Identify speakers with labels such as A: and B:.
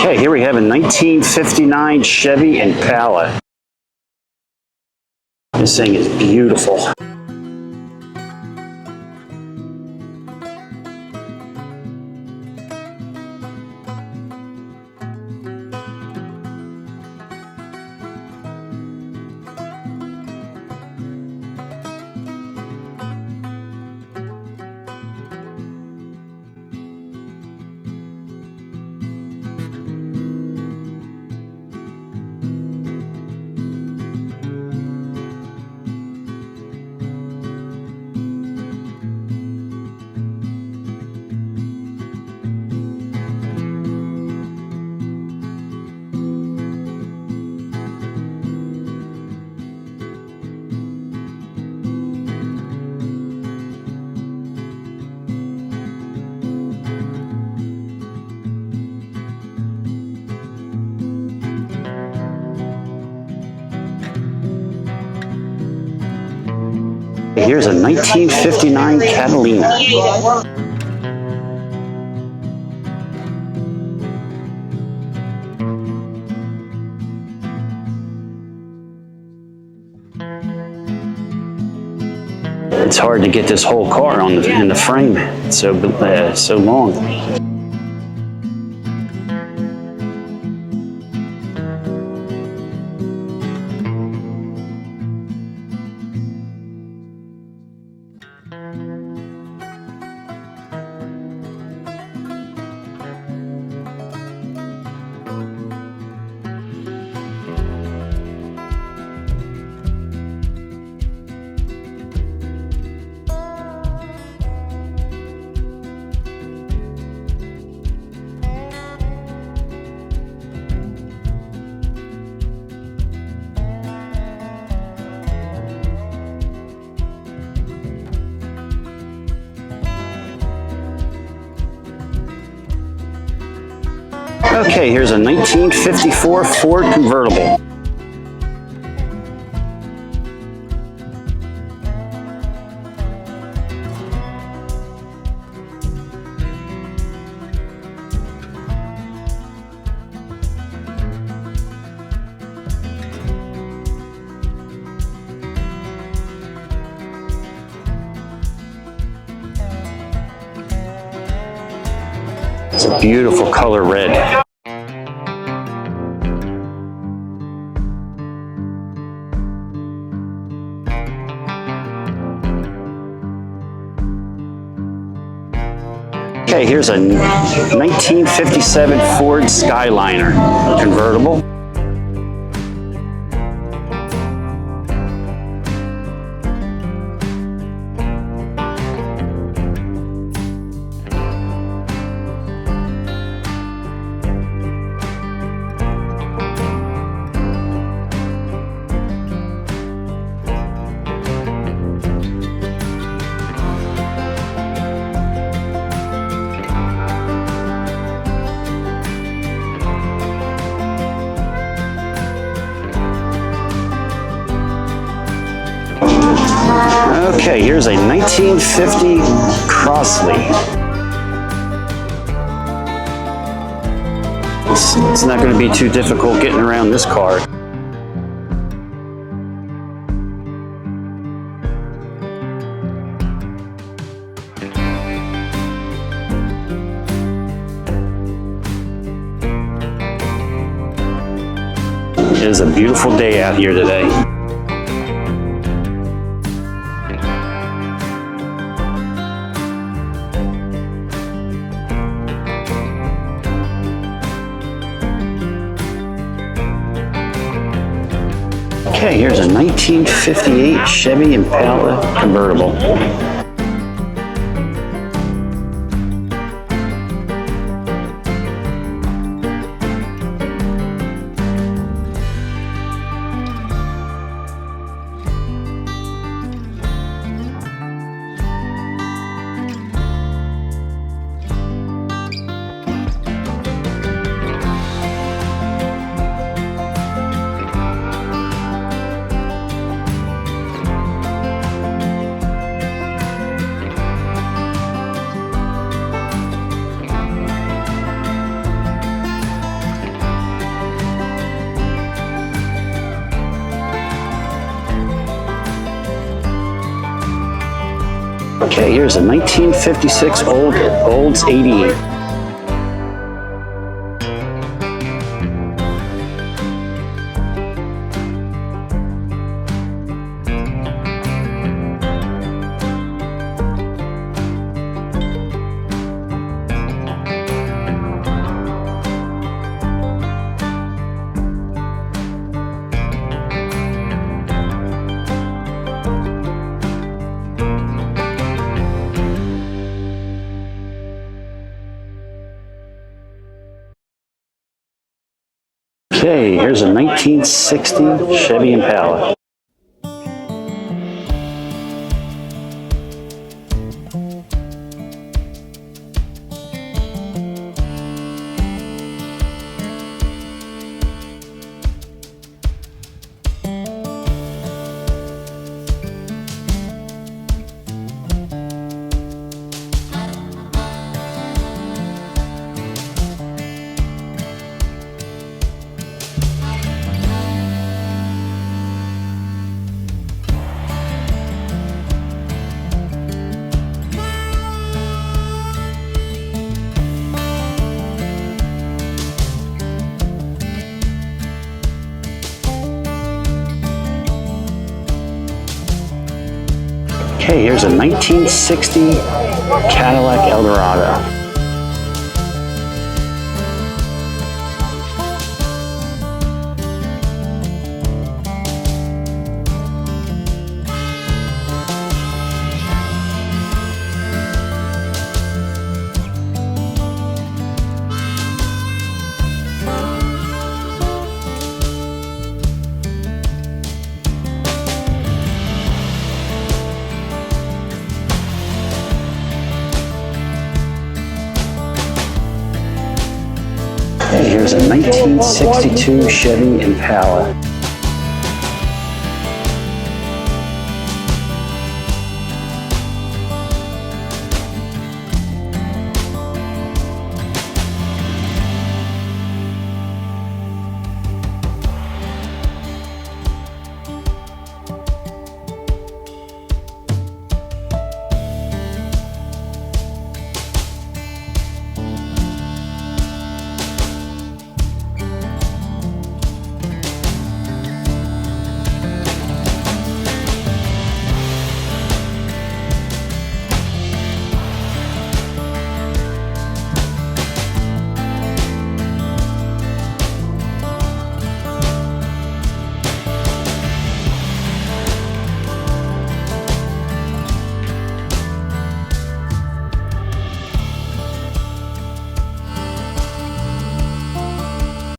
A: Okay, here we have a 1959 Chevy Impala. This thing is beautiful. Here's a 1959 Catalina. It's hard to get this whole car on in the frame. It's so long. Okay, here's a 1954 Ford convertible. It's a beautiful color red. Okay, here's a 1957 Ford Skyliner convertible. Okay, here's a 1950 Crossley. It's not going to be too difficult getting around this car. It is a beautiful day out here today. Okay, here's a 1958 Chevy Impala convertible. Okay, here's a 1956 Olds 88. Okay, here's a 1960 Chevy Impala. Okay, here's a 1960 Cadillac Eldorado. Here's a 1962 Chevy Impala.